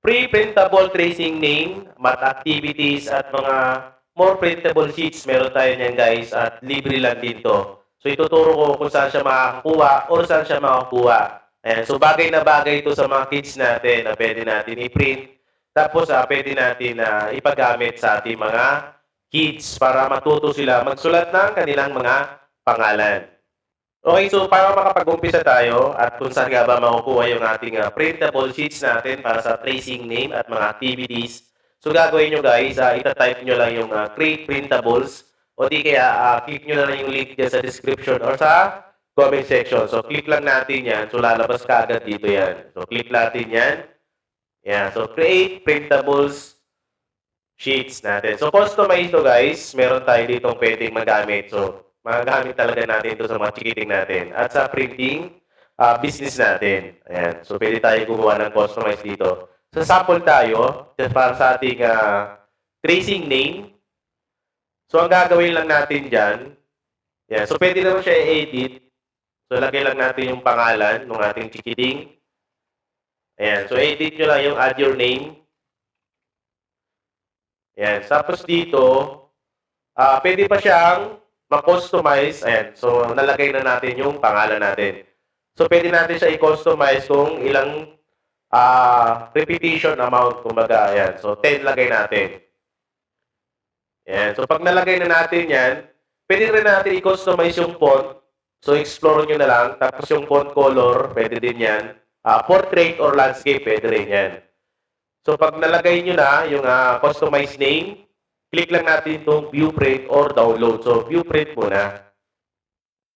Pre-printable tracing name, math activities at mga more printable sheets meron tayo niyan guys at libre lang din to. So ituturo ko kung saan siya makakakuha or saan siya makakuha. Ayan. So bagay na bagay ito sa mga kids natin na pwede natin i-print. Tapos pwede natin ipagamit sa ating mga kids para matuto sila magsulat ng kanilang mga pangalan. Okay, so para makapag-umpisa tayo at kung saan nga ba makukuha yung ating printable sheets natin para sa tracing name at mga activities. So gagawin nyo guys, itatype nyo lang yung create printables o di kaya click nyo na lang yung link dyan sa description or sa comment section. So click lang natin yan. So lalabas ka agad dito yan. So click natin yan. Yan. So create printables sheets natin. So customize to guys. Meron tayo ditong pwedeng magamit. So magagamit talaga natin ito sa mga chikiting natin. At sa printing business natin. Ayan. So, pwede tayo gumawa ng customize dito. Sa sample tayo, para sa ating tracing name. So, ang gagawin lang natin dyan, yan. So, pwede naman siya i-edit. So, lagay lang natin yung pangalan ng ating chikiting. Ayan. So, edit nyo lang yung add your name. Ayan. Tapos dito, pwede pa siyang ma-customize. Ayan. So, nalagay na natin yung pangalan natin. So, pwede natin siya i-customize kung ilang repetition amount. Kumbaga, ayan. So, 10 lagay natin. Ayan. So, pag nalagay na natin yan, pwede rin natin i-customize yung font. So, explore nyo na lang. Tapos yung font color, pwede din yan. Portrait or landscape, pwede rin yan. So, pag nalagay nyo na yung customize name, click lang natin itong view print or download. So, view print muna.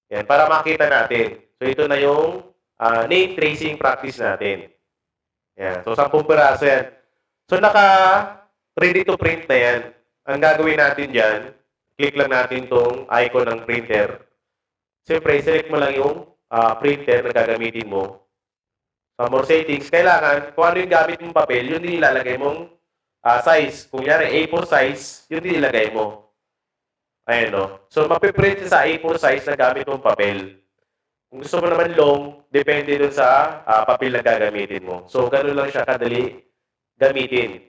Yan, para makita natin. So, ito na yung name tracing practice natin. Yan. So, 10 piraso yan. So, naka-ready to print na yan. Ang gagawin natin dyan, click lang natin itong icon ng printer. Siyempre, select mo lang yung printer na gagamitin mo. Sa more settings, kailangan, kung ano yung gamit mong papel, yun din ilalagay mong size. Kung yari A4 size, yun din ilagay mo. Ayan o. So, mapiprint sa A4 size na gamit mong papel. Kung gusto mo naman long, depende dun sa papel na gagamitin mo. So, ganun lang siya kadali gamitin.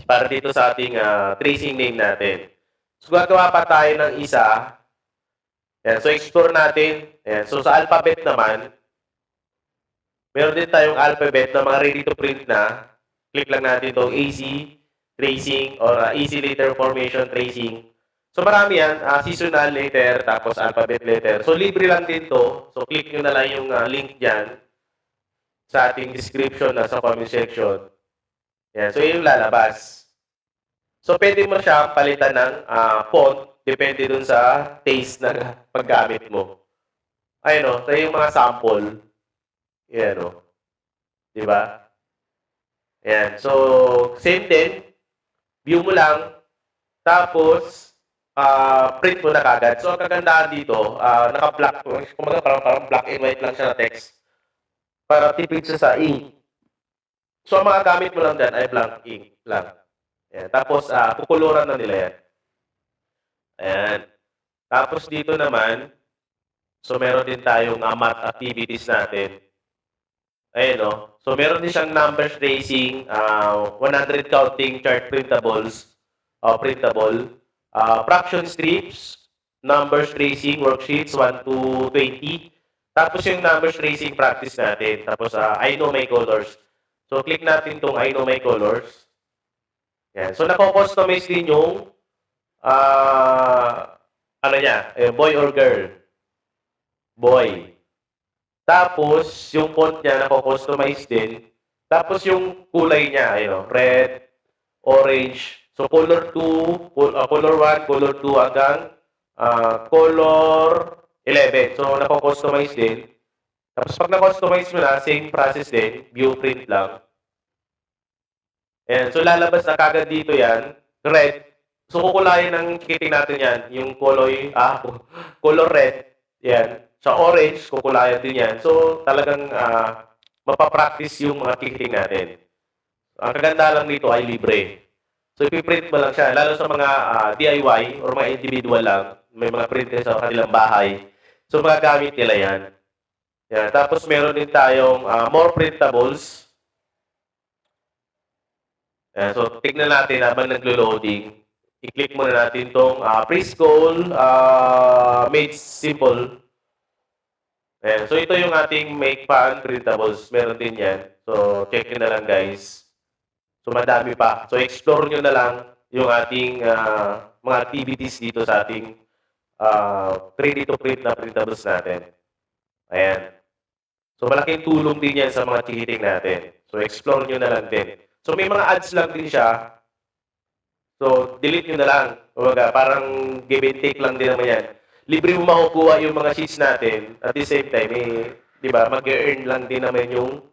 Para dito sa ating tracing name natin. So, gagawa pa tayo ng isa. Ayan. So, explore natin. Ayan. So, sa alphabet naman, meron din tayong alphabet na mga ready to print na. Click lang natin itong easy tracing or easy letter formation tracing. So, marami yan. Seasonal letter, tapos alphabet letter. So, libre lang din to. So, click nyo na lang yung link dyan sa ating description na sa comment section. Yan. So, yun yung lalabas. So, pwede mo siya palitan ng font. Depende dun sa taste na paggamit mo. Ayun o. So, yung mga sample. Yan o. Diba? Yan. So, same din. View mo lang. Tapos, print mo na kagad. So, ang kagandahan dito, naka-black, kumaga parang black and white lang siya na text. Para tipid siya sa ink. So, ang mga gamit mo lang dyan ay blank ink lang. Ayan. Tapos, kukuluran na nila yan. Ayan. Tapos, dito naman, so, meron din tayong math activities natin. Ayan o. So, meron din siyang numbers tracing, 100 counting chart printables, printable. Fraction strips, numbers tracing, worksheets 1 to 20. Tapos yung numbers tracing practice natin. Tapos I know my colors. So click natin itong I know my colors. Yan. So nako-customize din yung ano niya, boy or girl. Boy. Tapos yung font niya nako-customize din. Tapos yung kulay niya, ayun, red, orange. So, color 2, color 1, color 2 hanggang color 11. So, nako-customize din. Tapos, pag na-customize mo na, same process din. View print lang. Ayan. So, lalabas na kagad dito yan. Red. So, kukulayan ng chikiting natin yan. Yung color red. Yan. Sa orange, kukulayan din yan. So, talagang mapapractice yung mga chikiting natin. Ang kaganda lang dito ay libre. So, ipiprint mo lang siya. Lalo sa mga DIY or mga individual lang. May mga printer sa kanilang bahay. So, magagamit nila yan. Yan. Tapos, meron din tayong more printables. Ayan, so tignan natin habang naglo-loading. I-click muna natin tong pre-scroll, made simple. Ayan, so ito yung ating make pan printables. Meron din yan. So check nyo na lang guys. So madami pa. So explore nyo na lang yung ating mga activities dito sa ating 3D to print na printables natin. Ayan. So malaking tulong din yan sa mga chikiting natin. So explore nyo na lang din. So may mga ads lang din siya. So delete nyo na lang. Kumbaga, parang give and take lang din naman yan. Libre mo makukuha yung mga sheets natin. At the same time, di ba, mag-earn lang din naman yung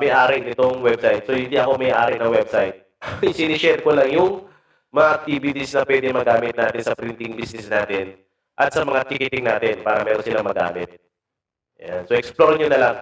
may-ari nitong website. So hindi ako may-ari ng website. Sinishare ko lang yung mga activities na pwede magamit natin sa printing business natin at sa mga ticketing natin para meron silang magamit. Ayan. So explore nyo na lang.